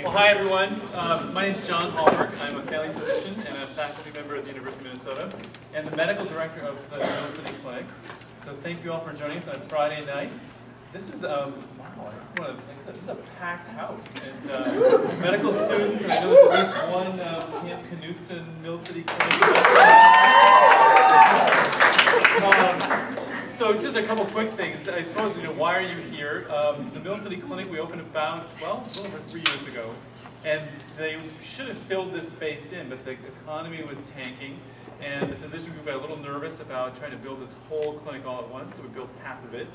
Well, hi everyone. My name is John Hallberg. I'm a family physician and a faculty member at the University of Minnesota and the medical director of the Mill City Clinic. So thank you all for joining us on a Friday night. This is wow, this is a packed house, and medical students, and I know there's at least one Camp Knutson Mill City Clinic. So just a couple quick things. I suppose, why are you here? The Mill City Clinic, we opened about, well, a little over 3 years ago. And they should have filled this space in, but the economy was tanking. And the physician group got a little nervous about trying to build this whole clinic all at once, so we built half of it,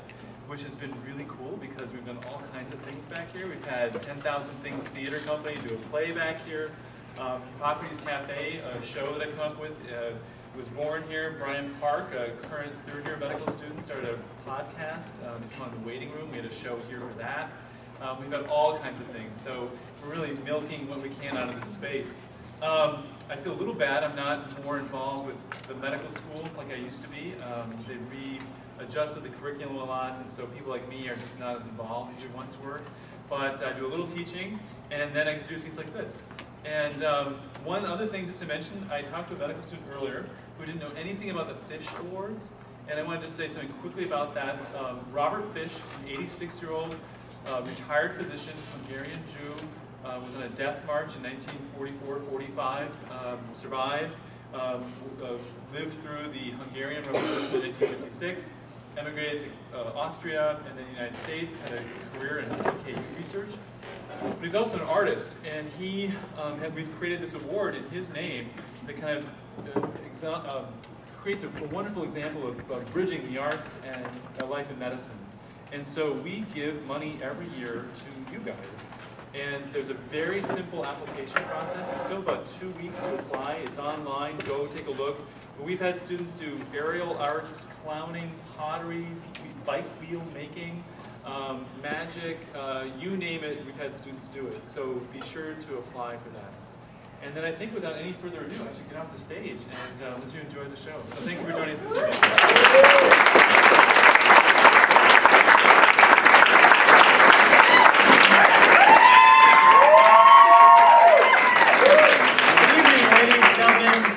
which has been really cool because we've done all kinds of things back here. We've had 10,000 Things Theater Company do a play back here. Hippocrates Cafe, a show that I come up with, was born here. Brian Park, a current third-year medical student, started a podcast. He's on The Waiting Room. We had a show here for that. We've got all kinds of things. So we're really milking what we can out of this space. I feel a little bad I'm not more involved with the medical school like I used to be. They readjusted the curriculum a lot, and so people like me are just not as involved as you once were. But I do a little teaching, and then I can do things like this. And one other thing just to mention, I talked to a medical student earlier who didn't know anything about the Fish Awards, and I wanted to say something quickly about that. Robert Fish, an 86-year-old retired physician, Hungarian Jew, was on a death march in 1944-45, survived, lived through the Hungarian Revolution in 1956, emigrated to Austria and then the United States, had a career in KU research. But he's also an artist, and we've created this award in his name that kind of creates a wonderful example of bridging the arts and life in medicine. And so we give money every year to you guys. And there's a very simple application process. There's still about 2 weeks to apply. It's online. Go take a look. We've had students do aerial arts, clowning, pottery, bike wheel making, magic, you name it, we've had students do it. So be sure to apply for that. And then I think without any further ado, I should get off the stage and let you enjoy the show. So thank you for joining us this evening.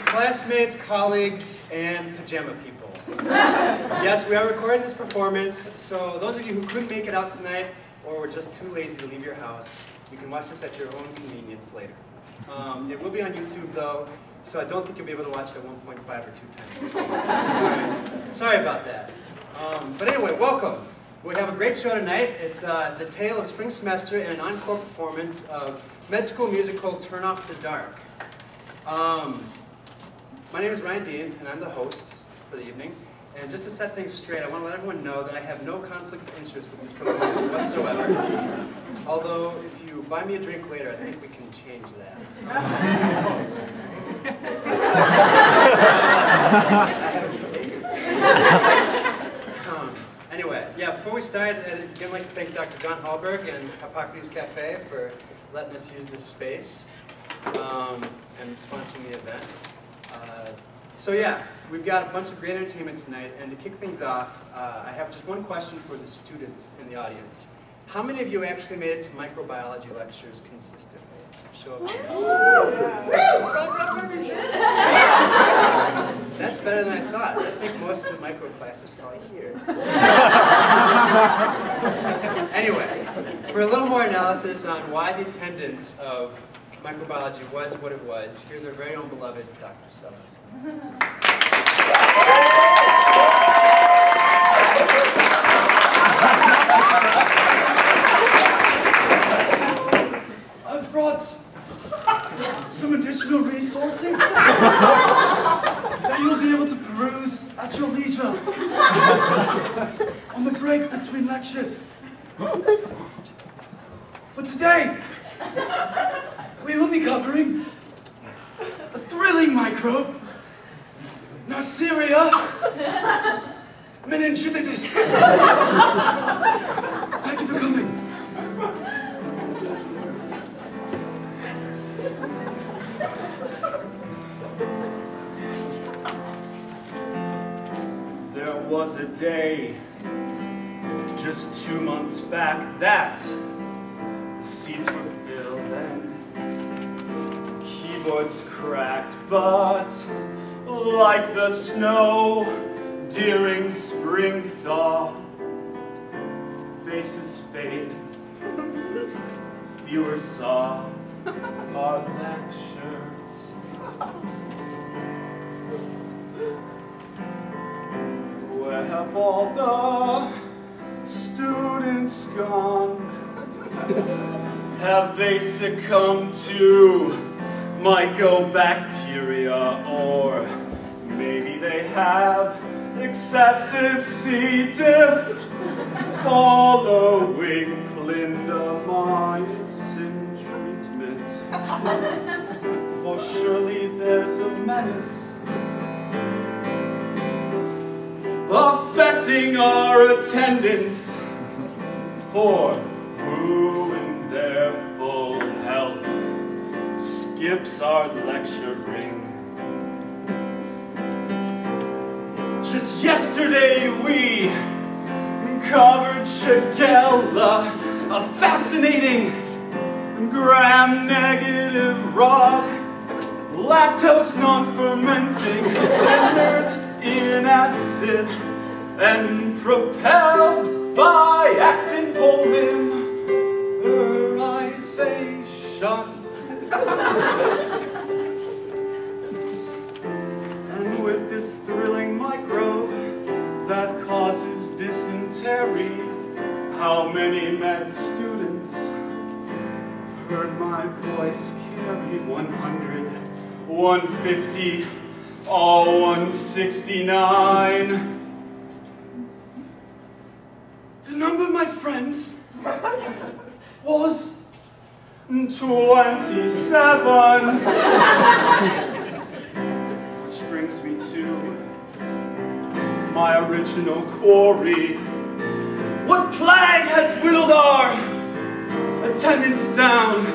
Classmates, colleagues, and pajama people. Yes, we are recording this performance, so those of you who couldn't make it out tonight or were just too lazy to leave your house, you can watch this at your own convenience later. It will be on YouTube though, so I don't think you'll be able to watch it at 1.5 or 2 times. Sorry about that. But anyway, welcome. We have a great show tonight. It's the tale of spring semester and an encore performance of med school musical Turn Off the Dark. My name is Ryan Dean, and I'm the host for the evening. And just to set things straight, I want to let everyone know that I have no conflict of interest with this performance whatsoever. Although, if you buy me a drink later, I think we can change that. Anyway, yeah, before we start, I'd again like to thank Dr. John Hallberg and Hippocrates Cafe for letting us use this space and sponsoring the event. So yeah, we've got a bunch of great entertainment tonight, and to kick things off, I have just one question for the students in the audience. How many of you actually made it to microbiology lectures consistently? Show of hands. That's better than I thought. I think most of the micro class is probably here. Anyway, for a little more analysis on why the attendance of microbiology was what it was, here's our very own beloved Dr. Sutherland. I've brought some additional resources that you'll be able to peruse at your leisure on the break between lectures. But today, we will be covering a thrilling microbe, Neisseria meningitis. Thank you for coming. There was a day, just 2 months back, that the seats were filled and foot's cracked, but like the snow during spring thaw, faces fade, fewer saw our lecture. Where have all the students gone? Have they succumbed to mycobacteria, or maybe they have excessive C. diff following clindamycin treatment? For surely there's a menace affecting our attendance, for who in their full health skips our lecturing? Just yesterday we covered Shigella, a fascinating gram-negative raw, lactose non-fermenting, inert in acid, and propelled by actin polymerization. And with this thrilling microbe that causes dysentery, how many med students heard my voice carry 100, 150, all 169? The number, my friends, was 27. Which brings me to my original quarry. What plague has whittled our attendance down?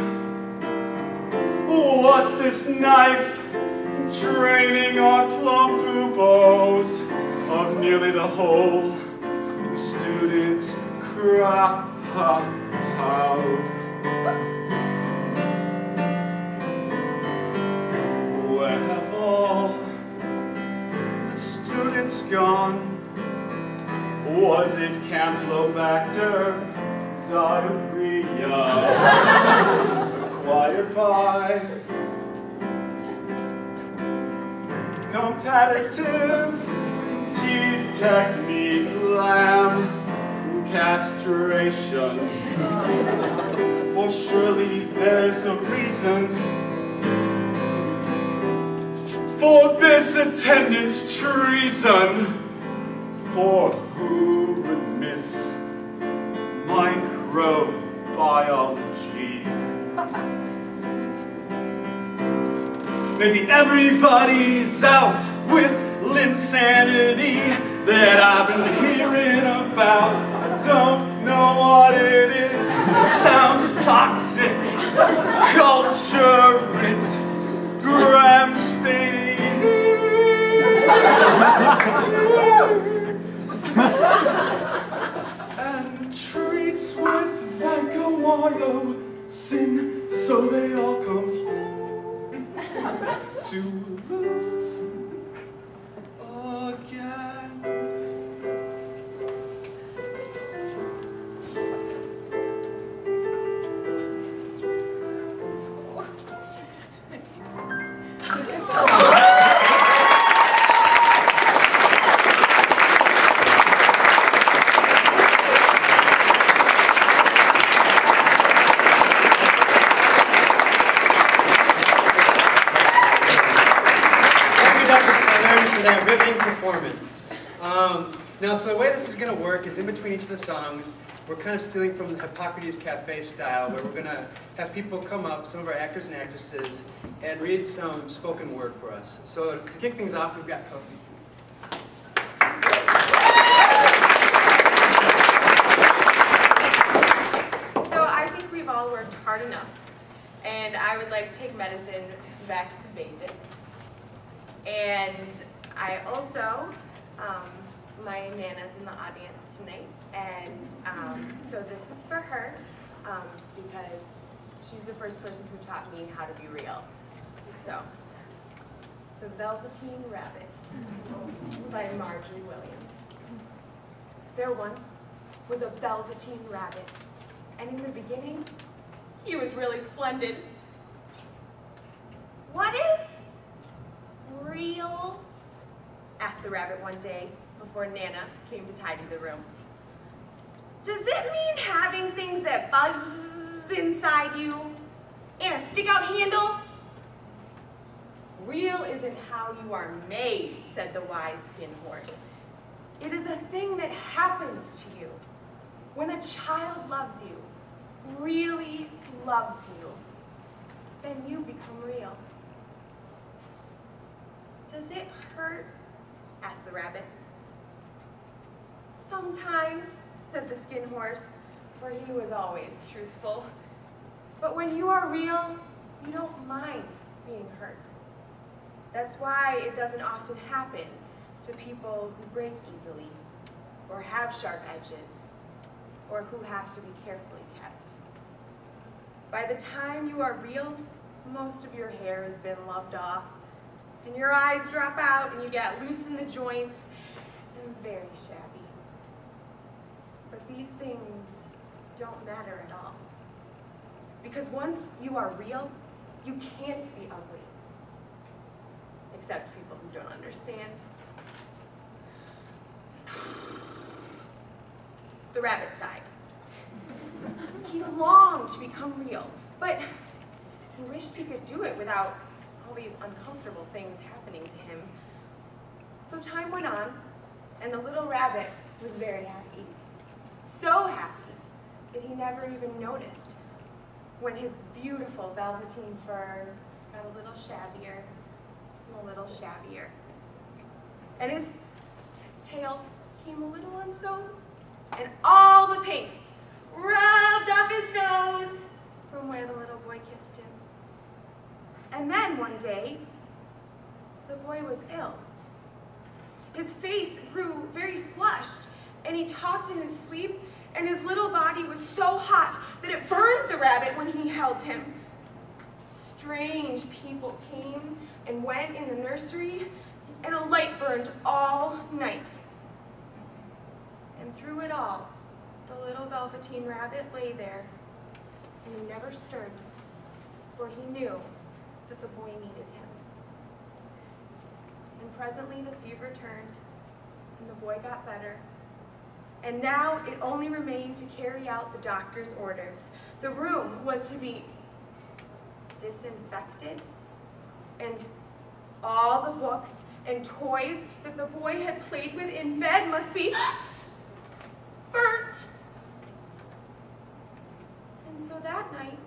What's this knife draining our plump buboes of nearly the whole student crowd? Where have all the students gone? Was it Campylobacter diarrhea acquired by competitive teeth technique lamb castration? For surely there's a reason for this attendance treason. For who would miss microbiology? Maybe everybody's out with linsanity that I've been hearing about. I don't know what it is. It sounds toxic. Culture, it's gram staining. And treats with vancomycin, so they all come to again. Now, so the way this is going to work is in between each of the songs, we're kind of stealing from the Hippocrates Cafe style, where we're going to have people come up, some of our actors and actresses, and read some spoken word for us. So to kick things off, we've got Kofi. So I think we've all worked hard enough, and I would like to take medicine back to the basics. And I also, my Nana's in the audience tonight, and so this is for her, because she's the first person who taught me how to be real. So, The Velveteen Rabbit by Marjorie Williams. There once was a velveteen rabbit, and in the beginning, he was really splendid. "What is real?" asked the rabbit one day before Nana came to tidy the room. "Does it mean having things that buzz inside you and a stick-out handle?" "Real isn't how you are made," said the wise skin horse. "It is a thing that happens to you. When a child loves you, really loves you, then you become real." "Does it hurt?" asked the rabbit. "Sometimes," said the skin horse, for he was always truthful. "But when you are real, you don't mind being hurt. That's why it doesn't often happen to people who break easily, or have sharp edges, or who have to be carefully kept. By the time you are real, most of your hair has been loved off, and your eyes drop out, and you get loose in the joints, and very shabby. But these things don't matter at all. Because once you are real, you can't be ugly. Except people who don't understand. The rabbit sighed. He longed to become real, but he wished he could do it without all these uncomfortable things happening to him. So time went on, and the little rabbit was very happy. So happy that he never even noticed when his beautiful velveteen fur got a little shabbier and a little shabbier. And his tail came a little unsewn, and all the pink rubbed off his nose from where the little boy kissed him. And then one day, the boy was ill. His face grew very flushed, and he talked in his sleep, and his little body was so hot that it burned the rabbit when he held him. Strange people came and went in the nursery, and a light burned all night. And through it all, the little velveteen rabbit lay there, and he never stirred, for he knew that the boy needed him. And presently the fever turned, and the boy got better. And now it only remained to carry out the doctor's orders. The room was to be disinfected, and all the books and toys that the boy had played with in bed must be burnt. And so that night,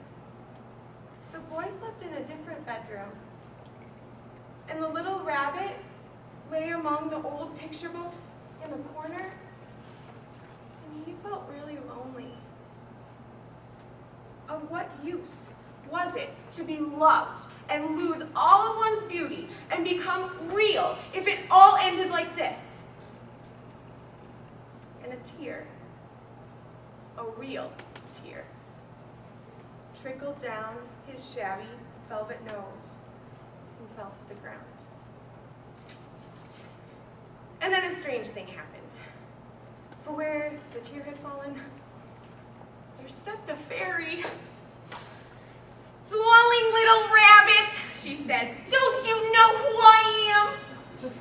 the boy slept in a different bedroom, and the little rabbit lay among the old picture books in the corner, and he felt really lonely. Of what use was it to be loved and lose all of one's beauty and become real if it all ended like this? And a tear, a real tear, trickled down his shabby velvet nose and fell to the ground. And then a strange thing happened. For where the tear had fallen, there stepped a fairy. "Swelling little rabbit," she said, "don't you know who I am?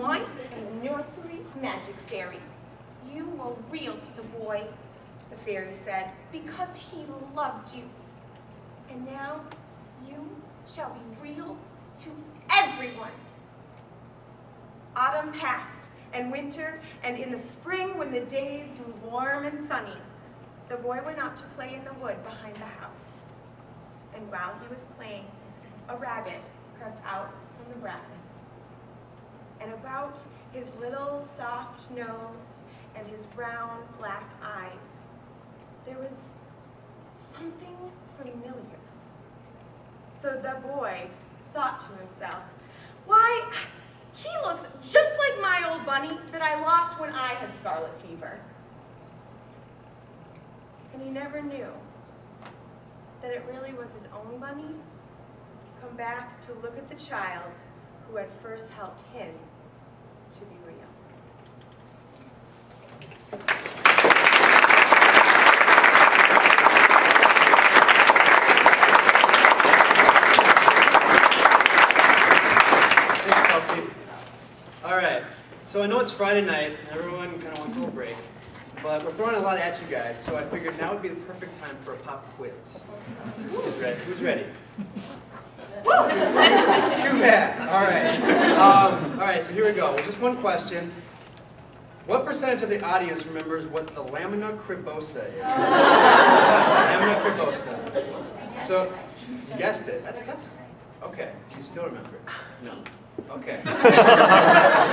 I am the nursery magic fairy. You were real to the boy," the fairy said, "because he loved you. And now you shall be real to everyone." Autumn passed, and winter, and in the spring, when the days grew warm and sunny, the boy went out to play in the wood behind the house. And while he was playing, a rabbit crept out from the bracken. And about his little soft nose and his brown black eyes, there was something familiar. So the boy thought to himself, "Why, he looks just like my old bunny that I lost when I had scarlet fever." And he never knew that it really was his own money to come back to look at the child who had first helped him to be real. Thanks, Kelsey. All right, so I know it's Friday night, and everyone kind of wants a little break, but we're throwing a lot at you guys, so I figured now would be the perfect time for a pop quiz. Who's ready? Who's ready? Too bad. All right. All right, so here we go. Well, just one question. What percentage of the audience remembers what the lamina cribosa is? Lamina cribosa. So, you guessed it. That's okay. Do you still remember it? No. Okay.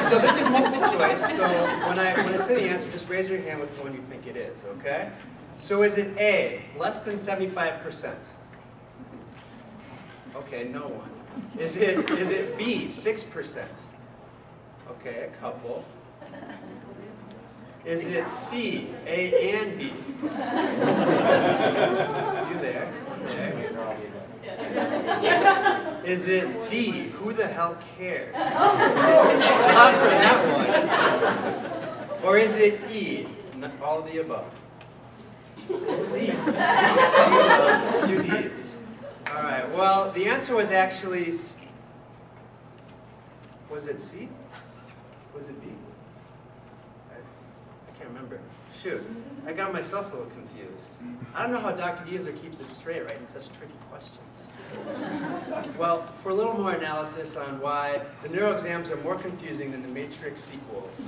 So this is multiple choice. So when I say the answer, just raise your hand with the one you think it is. Okay. So is it A, less than 75%? Okay, no one. Is it B, 6%? Okay, a couple. Is it C, A and B? You there? Is it D, who the hell cares? Not for that one. Or is it E, all of the above? A few D's. All right, well, the answer was actually, was it C? Was it B? I can't remember. Shoot, I got myself a little confused. I don't know how Dr. Giesler keeps it straight writing such tricky questions. Well, for a little more analysis on why the neuro exams are more confusing than the Matrix sequels.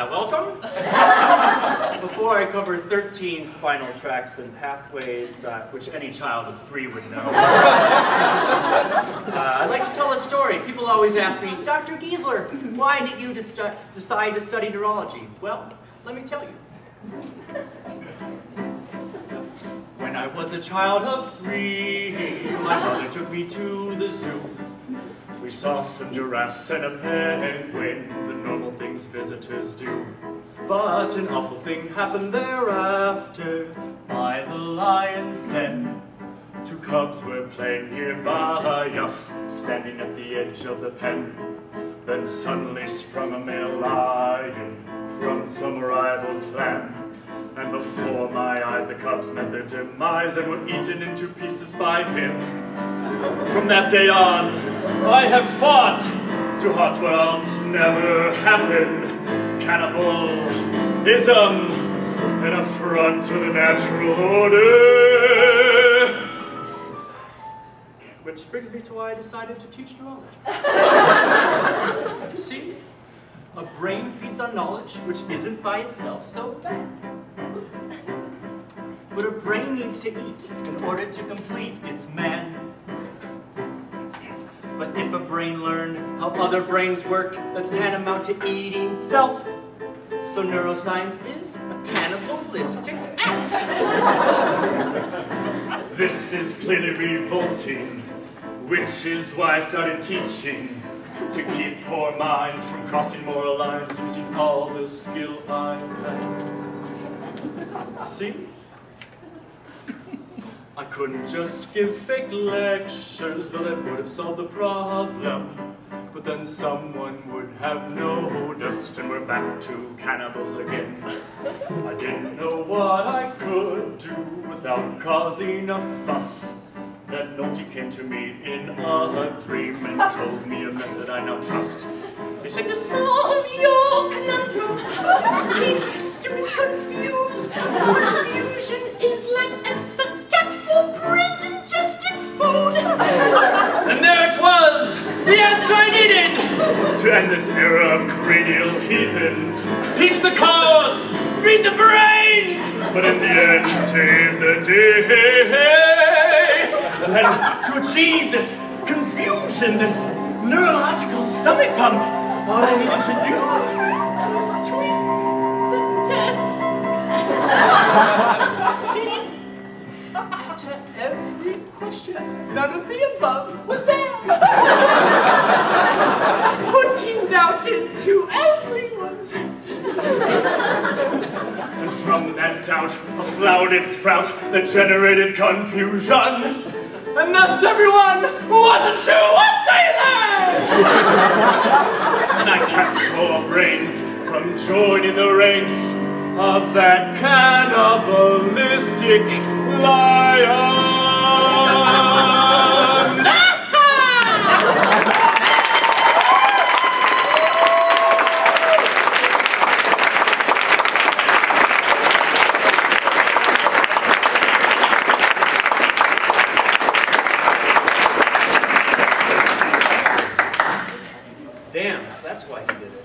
Welcome. Before I cover 13 spinal tracts and pathways, which any child of 3 would know, I'd like to tell a story. People always ask me, Dr. Giesler, why did you decide to study neurology? Well, let me tell you. When I was a child of 3, my mother took me to the zoo. We saw some giraffes and a penguin, the normal things visitors do. But an awful thing happened thereafter by the lion's den. 2 cubs were playing nearby us, standing at the edge of the pen. Then suddenly sprung a male lion from some rival clan. And before my eyes the cubs met their demise and were eaten into pieces by him. From that day on, I have fought to Hartswell never happen. Cannibalism, an affront to the natural order. Which brings me to why I decided to teach neurology. See, a brain feeds on knowledge, which isn't by itself so bad. But a brain needs to eat in order to complete its man. But if a brain learned how other brains work, that's tantamount to eating self. So neuroscience is a cannibalistic act. This is clearly revolting, which is why I started teaching, to keep poor minds from crossing moral lines using all the skill I have. See? I couldn't just give fake lectures, though that would have solved the problem. But then someone would have noticed, and we're back to cannibals again. I didn't know what I could do without causing a fuss. Then Nolte came to me in a dream and told me a method I now trust. He said, to solve your conundrum, keep students confused. Confusion is like a forgetful brains ingested food. And there it was, the answer I needed to end this era of cranial heathens. Teach the cause, feed the brains, but in the end save the day. And to achieve this confusion, this neurological stomach pump, all I needed to do was tweak the tests. None of the above was there. Putting doubt into everyone's head. And from that doubt, a flower did sprout that generated confusion. And thus everyone wasn't sure what they learned. And I kept poor brains from joining the ranks of that cannibalistic lion. Damn, so that's why he did it.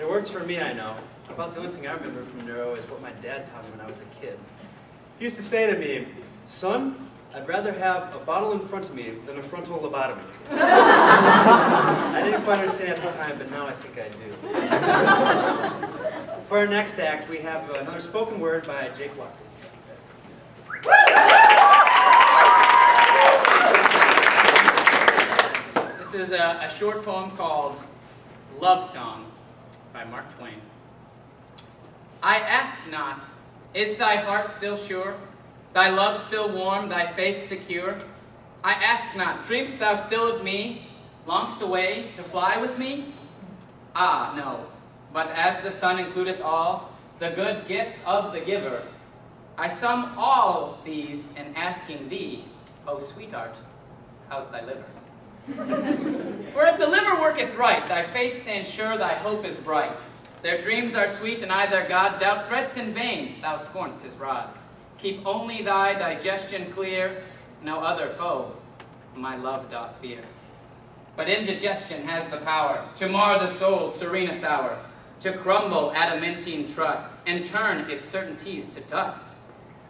It worked for me, I know. About the only thing I remember from neuro is what my dad taught me when I was a kid. He used to say to me, son, I'd rather have a bottle in front of me than a frontal lobotomy. I didn't quite understand at the time, but now I think I do. For our next act, we have another spoken word by Jake Watson. This is a short poem called Love Song by Mark Twain. I ask not, is thy heart still sure? Thy love still warm, thy faith secure? I ask not, dream'st thou still of me? Longst away to fly with me? Ah, no, but as the sun includeth all, the good gifts of the giver, I sum all these in asking thee, O sweetheart, how's thy liver? For if the liver worketh right, thy face stands sure, thy hope is bright. Their dreams are sweet, and I their God doubt threats in vain, thou scorn'st his rod. Keep only thy digestion clear, no other foe my love doth fear. But indigestion has the power to mar the soul's serenest hour, to crumble adamantine trust, and turn its certainties to dust,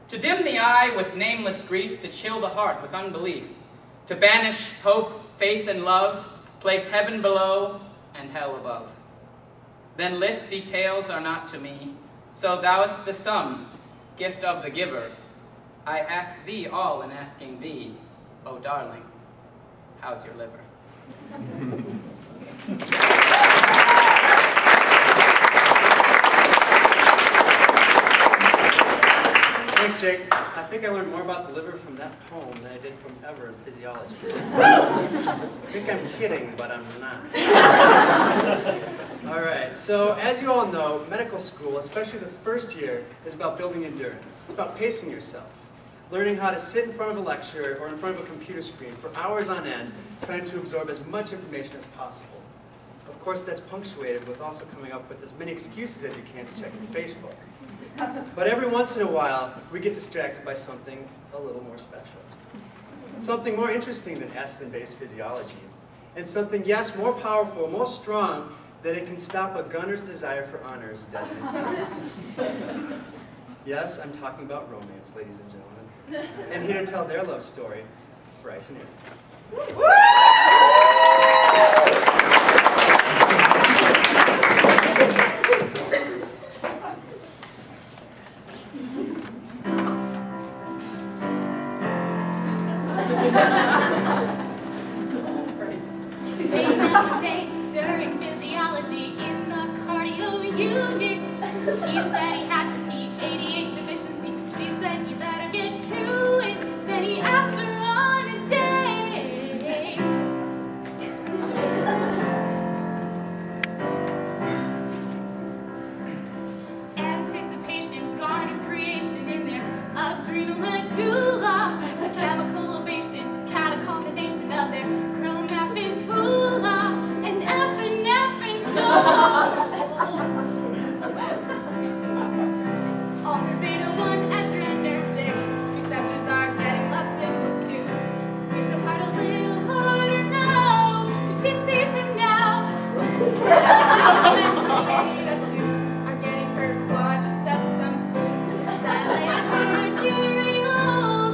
to dim the eye with nameless grief, to chill the heart with unbelief, to banish hope, faith, and love, place heaven below and hell above. Then list details are not to me, so thou'st the sum, gift of the giver. I ask thee all in asking thee, oh darling, how's your liver? Thanks, Jake. I think I learned more about the liver from that poem than I did from ever in physiology. I think I'm kidding, but I'm not. All right, so as you all know, medical school, especially the first year, is about building endurance. It's about pacing yourself, learning how to sit in front of a lecture or in front of a computer screen for hours on end, trying to absorb as much information as possible. Of course, that's punctuated with also coming up with as many excuses as you can to check your Facebook. But every once in a while, we get distracted by something a little more special. Something more interesting than acid-based physiology. And something, yes, more powerful, more strong, that it can stop a gunner's desire for honor as dead in its tracks. Yes, I'm talking about romance, ladies and gentlemen. And here to tell their love story, Bryce and Aaron. During physiology in the cardio unit, he said he had to eat ADH deficiency. She said you better get to it. Then he asked her on a date. Anticipation garners creation in their adrenal medulla. A chemical ovation, combination of their chromaffin pula and epinephrine all her beta-1 adrenergic receptors are getting love signals too. Squeeze her heart a little harder now, 'cause she sees him now. Mental beta 2s are getting her quadriceps some food, dilating her arteriole.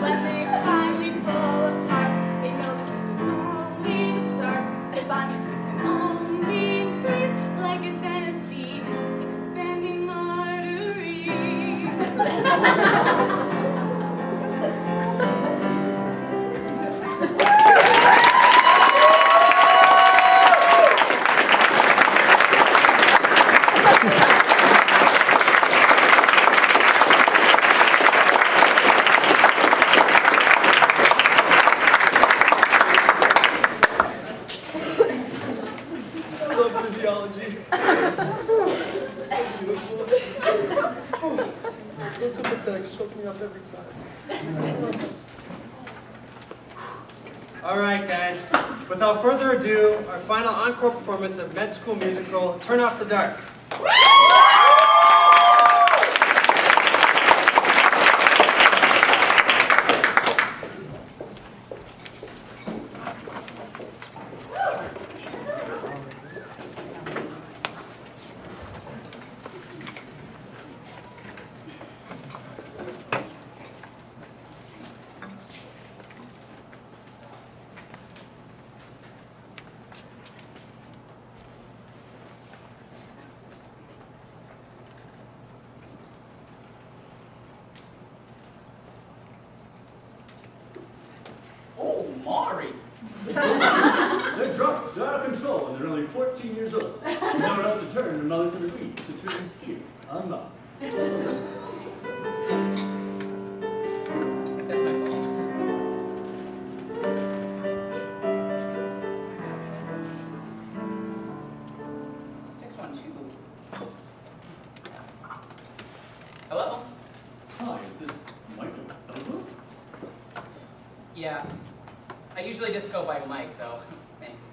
When they finally pull apart, they know that this is only the start. Their bodies we can only increase like a Tennessee expanding artery. I love physiology. So beautiful. Oh, those sympathetics choke me up every time. All right, guys. Without further ado, our final encore performance of Med School musical, Turn Off the Dark. Oh, Maury. They're drunk, they're out of control, and they're only 14 years old. Nowhere else to turn, and mother's in the week to turn here. I'm not. That's my fault. 612. Hello? Hi, is this Michael Douglas? Yeah. I usually just go by Mike, though. Thanks.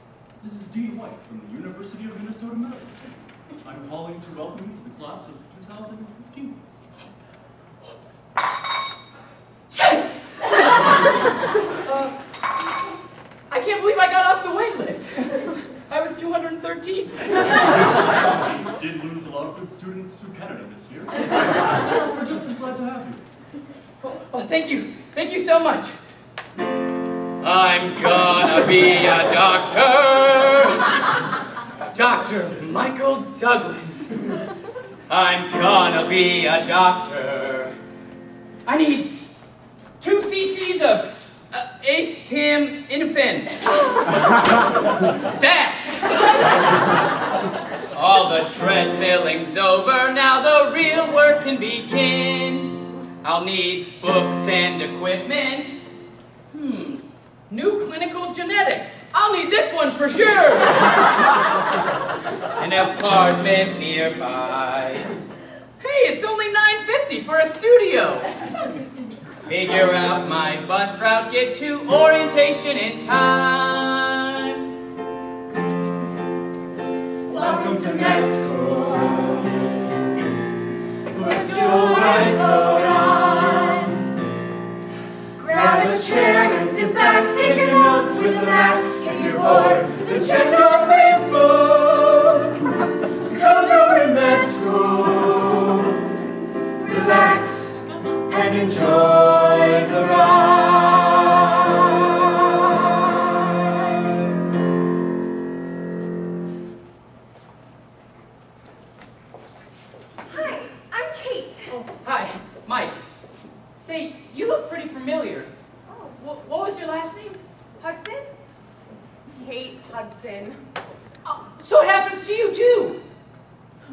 This is Dean White from the University of Minnesota Medical. I'm calling to welcome you to the class of 2015. I can't believe I got off the wait list. I was 213. We did lose a lot of good students to Canada this year. We're just as glad to have you. Oh, thank you. Thank you so much. I'm gonna be a doctor. Dr. Michael Douglas. I'm gonna be a doctor. I need 2 cc's of acetaminophen. Stat! All the treadmilling's over, now the real work can begin. I'll need books and equipment. New clinical genetics. I'll need this one for sure. An apartment nearby. Hey, it's only $9.50 for a studio. Figure out my bus route, get to orientation in time. Welcome to med school. Put your white coat on. Grab a chair and sit back, taking notes with a Mac. If you're bored, then check your Facebook. Cause you're in med school. Relax and enjoy the ride. Hi, I'm Kate. Oh, hi, Mike. Say, you look pretty familiar. Oh, What was your last name? Hudson? Kate Hudson. Oh, so it happens to you too.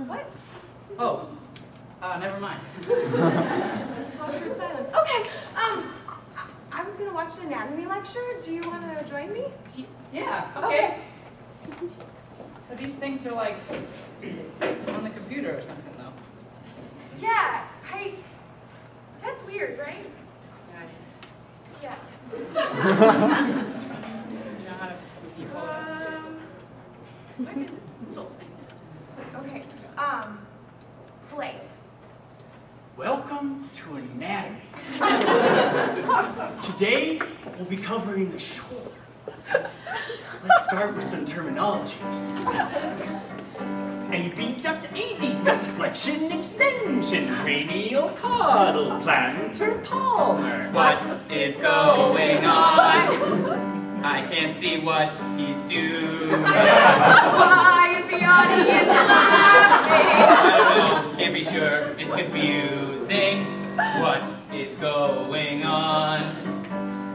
What? Oh, never mind. Awkward silence. Okay, I was gonna watch an anatomy lecture. Do you want to join me? Yeah, okay. So these things are like on the computer or something, though. Yeah, that's weird, right? Yeah. Do you know how to people? What is this little thing? Okay, play. Welcome to anatomy. Today, we'll be covering the shoulder. Let's start with some terminology. abduct, adduct, flexion, extension, cranial caudal, plantar palmar. What is going on? I can't see what he's doing. Why is the audience laughing? I don't know, can't be sure, it's confusing. What is going on?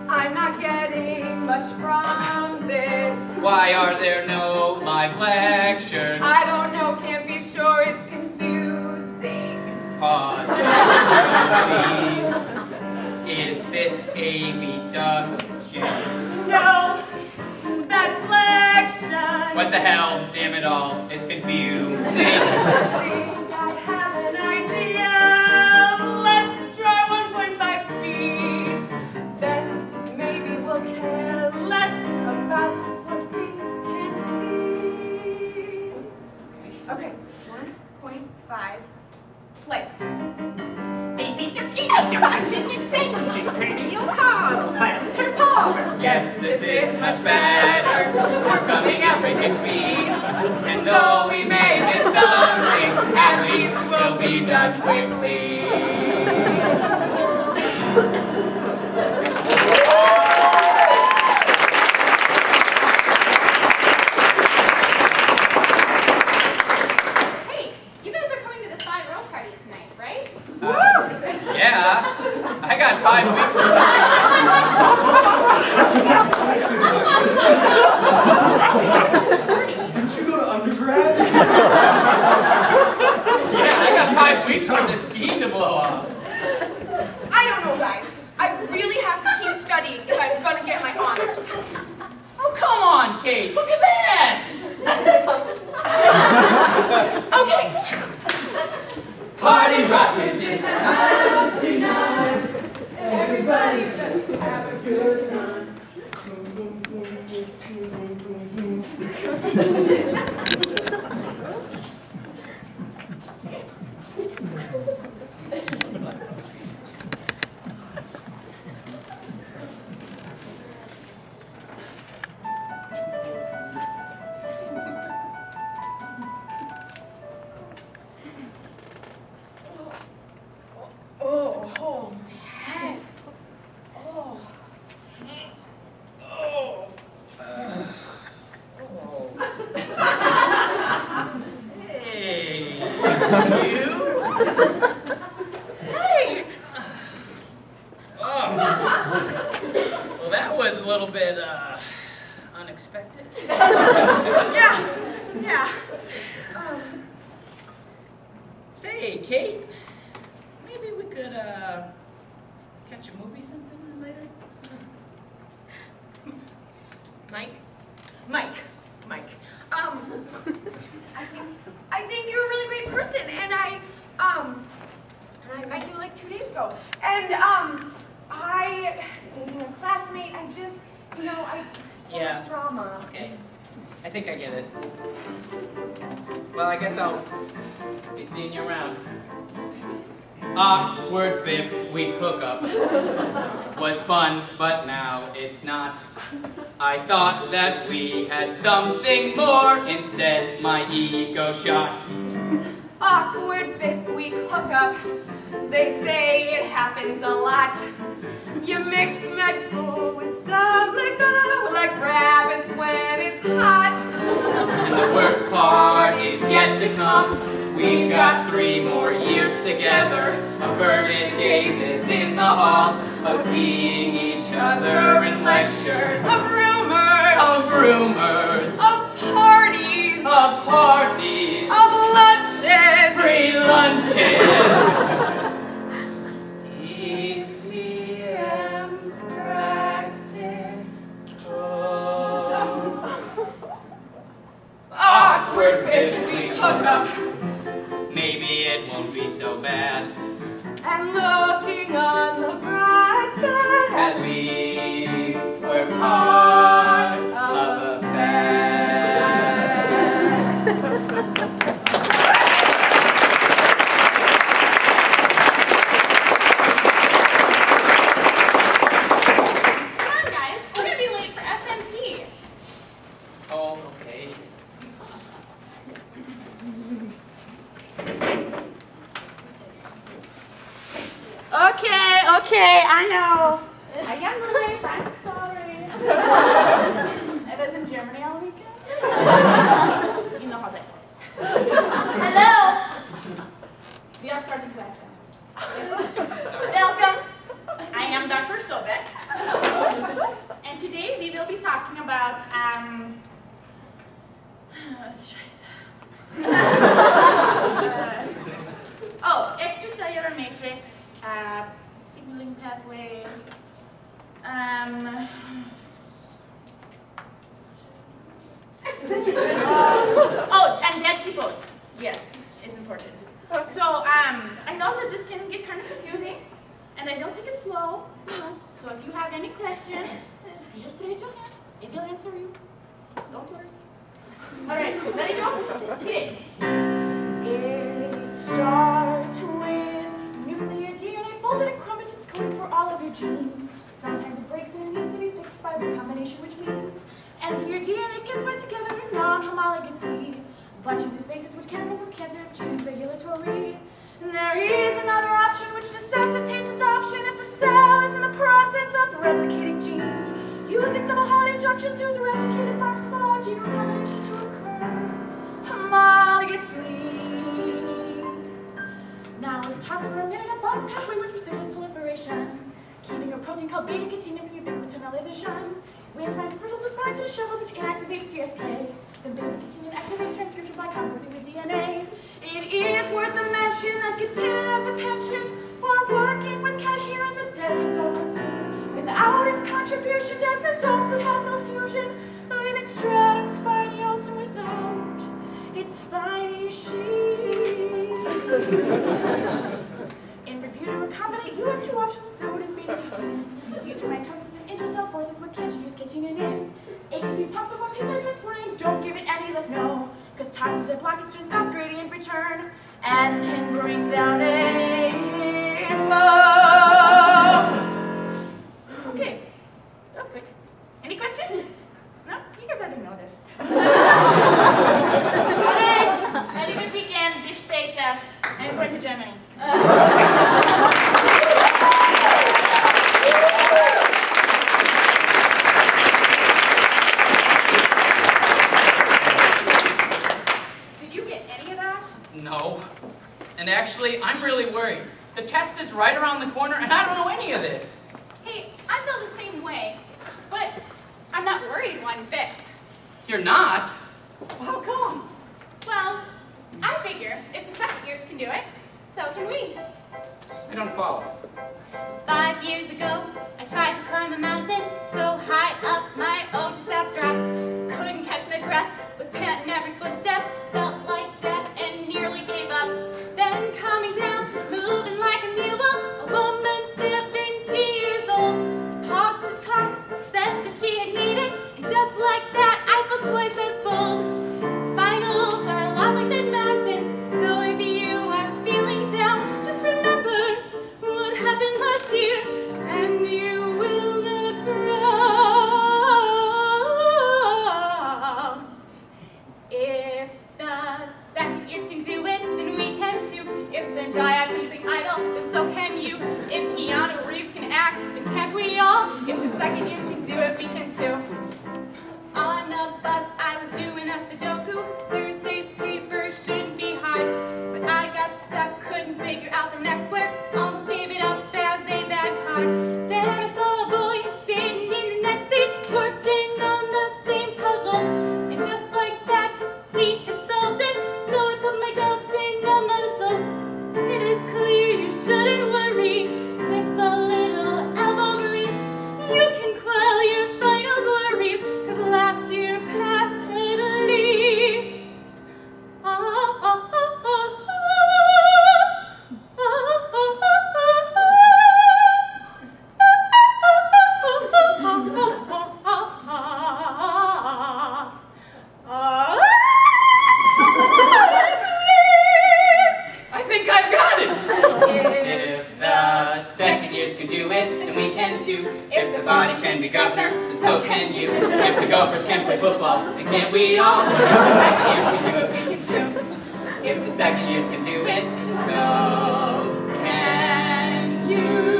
I'm not getting much from this. Why are there no live lectures? I don't know, can't be sure, it's confusing. Pause, please. Is this a reduction? No, that's flexion. What the hell? Damn it all, it's confusing. I think I have an idea. Let's try 1.5 speed. Then maybe we'll care less about what we can see. Okay, 1.5, play. Yes, this is much better. We're coming at breaking speed. And though we may miss some things, at least we'll be done quickly. Hey, you guys are coming to the 5-row party tonight, right? Yeah, I got 5 weeks worth of Didn't you go to undergrad? Yeah, I got 5 weeks worth of steam to blow off. I don't know, guys. I really have to keep studying if I'm gonna get my honors. Oh, come on, Kate, look at that! Okay. Party rock is in the House tonight, everybody just have a good time. Oh, man. Oh. Hey, you? Hey! Oh. Well, that was a little bit, unexpected. Yeah. Say, Kate, maybe we could, catch a movie sometime later? Mike. I think you're a really great person, and I met you like 2 days ago. And, I dating a classmate, I just, so Yeah. much drama. Okay, I think I get it. Well, I guess I'll be seeing you around. Awkward 5th week hookup was fun, but now it's not. I thought that we had something more, instead my ego shot. Awkward 5th week hookup. They say it happens a lot. You mix Mexico with some liquor like rabbits when it's hot. And the worst part is yet to come. We've got 3 more years together, averted gazes in the hall, of seeing each other in lecture, Of rumors, of rumors, of parties, of parties, of lunches, free lunches. ECM practical. Awkward 5th week hookup. Maybe it won't be so bad. And looking on the bright side, At least we're part of a fad. Come on, guys. We're gonna be late for SMP. Oh, okay. Okay, I know. A younger wife, I'm sorry. I was in Germany all weekend. You know how that goes. Hello. We are starting class now. Welcome. I am Dr. Sobek. And today we will be talking about, extracellular matrix, signaling pathways, and dead typos. Yes, it's important. So, I know that this can get kind of confusing, and I don't take it slow, you know. So if you have any questions, just raise your hand, and we'll answer you. Don't worry. All right, ready, Joe? Hit it. It starts with nuclear DNA folded in chromatin's coding for all of your genes. Sometimes it breaks and it needs to be fixed by recombination, which means ends of your DNA get spliced together in non-homologously. Bunch of these bases which can cause some cancer if genes regulatory. And there is another option which necessitates adoption if the cell is in the process of replicating genes. Using double holiday junctions whose replicated functions allow gene recombination to occur homologously. Now let's talk for a minute about a pathway which residual proliferation, keeping a protein called beta-catenin from ubiquitinolyzation. We have to fertile to products in a shell which inactivates GSK. Then beta-catenin activates transcription by composing the DNA. It is worth a mention that catenin has a penchant for working with cadherin, the desmosome protein. Without its contribution, desmosomes would have no fusion, leaving stratum spiniosum without its spiny sheath. In review to recombinate, you have two options, so does beta-catenin. Used for mitosis and intracell forces, what can't you use catenin in? ATP pumps up on peptide transporters, don't give it any look, no. Because toxins that block estrogen stop gradient return and can bring down a flow. Okay, that was quick. Any questions? No? You guys already know this. Alright, have a good weekend. Bis später. I'm going to Germany. Did you get any of that? No. And actually, I'm really worried. The test is right around the corner, and I don't know any of this. Hey, I feel the same way, but I'm not worried one bit. You're not? How come? Well, I figure if the second years can do it, so can we. I don't follow. 5 years ago, I tried to climb a mountain so high up my ultrasats dropped. Couldn't catch my breath, was panting every footstep, felt like death and nearly gave up. Then coming down, moving like a mule, a woman 70 years old, paused to talk, said that she had made it, and just like that, I felt twice as bold. Finals are a lot like that mountain, so if you are feeling down, just remember what happened last year, and you will not frown. If the second years can do it, then we can too. If Sanjaya can sing idol, then so can you. If Keanu Reeves can act, then can't we all? If the second years can do it, we can too. On a bus, I was doing a Sudoku. Thursday's paper shouldn't be hard, but I got stuck, couldn't figure out the next word. Almost gave it up as a bad card. Then I saw a boy sitting in the next seat, working on the same puzzle. And just like that, he had solved it, so I put my doubts in a muzzle. It is clear you shouldn't worry with a little elbow grease. You can quell your finals worries, 'cause last year passed at least. I think I've got it! If the second years can do it, then we can too. If the body can be governor, then so can you. If the Gophers can play football, then can't we all? If the second years can do it, we can too. If the second years can do it, so can you.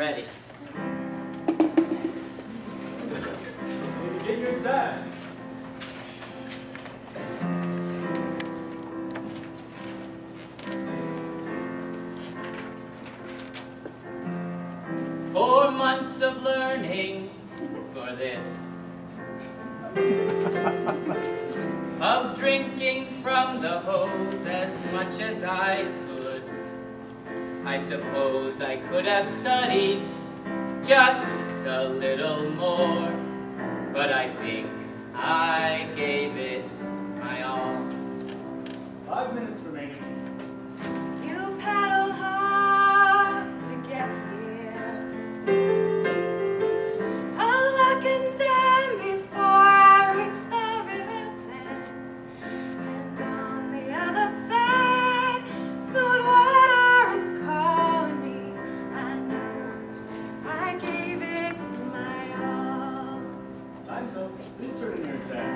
ready. Get your exam. Four months of learning for this. Of drinking from the hose as much as I could. I suppose I could have studied just a little more, but I think I gave it my all. 5 minutes remaining. You paddle hard to get here. A looking down before I reach the river's end. And on the other side, smooth water is calling me. I know I gave it my all. Time's up. Please turn in your exam.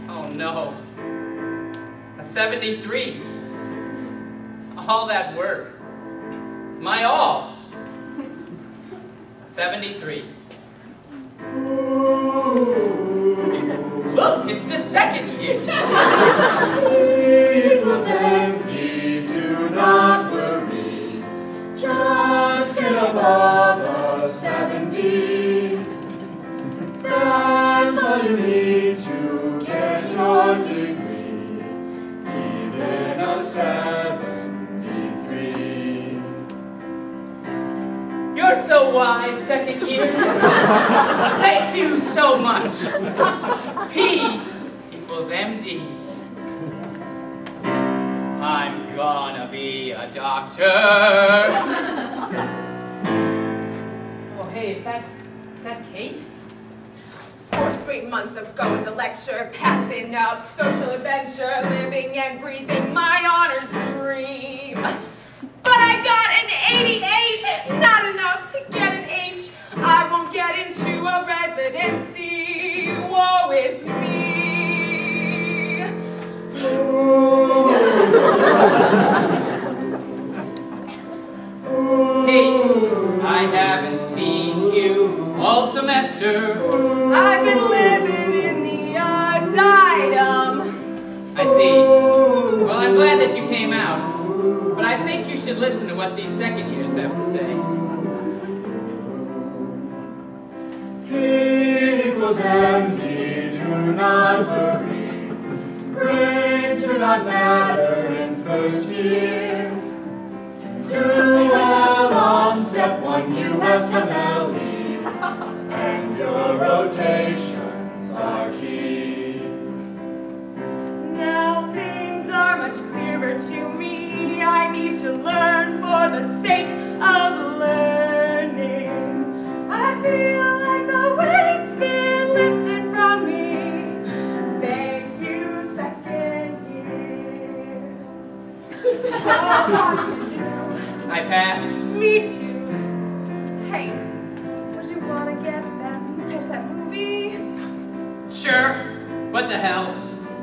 Oh no. A 73. All that work. My all. A 73. Look, it's the second year. It was empty, do not worry. Just get above a 70. That's all you need to get your degree, even a 73. You're so wise, second years. Thank you so much. P equals MD. I'm gonna be a doctor. Oh, hey, is that Kate? 4 straight months of going to lecture, passing up social adventure, living and breathing my honors dream. But I got an 88, not enough to get an H. I won't get into a residency. Woe is me. Kate, I haven't seen you all semester. I've been living in the Diadem. I see. Well, I'm glad that you came out. But I think you should listen to what these second years have to say. It equals empty, do not worry. Grades do not matter in first year. Do well on step 1 USMLE, and your rotations are key. Now things are much clearer to me. I need to learn for the sake of learning. I feel like the weight's been lifted from me. Thank you, second years. So hard to do. I passed. Me too. Hey, would you want to catch that movie? Sure. What the hell?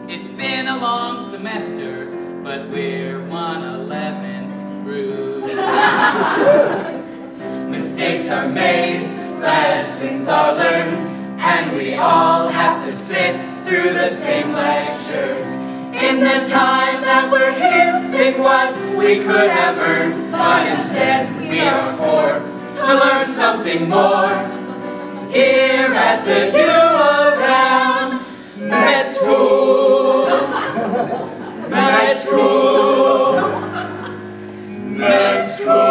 It's been a long semester, but we're 111 through. Mistakes are made, lessons are learned, and we all have to sit through the same lectures. In the time that we're here, think what we could have earned, but instead we are poor to learn something more. Here at the U of M, med school, med school, med school.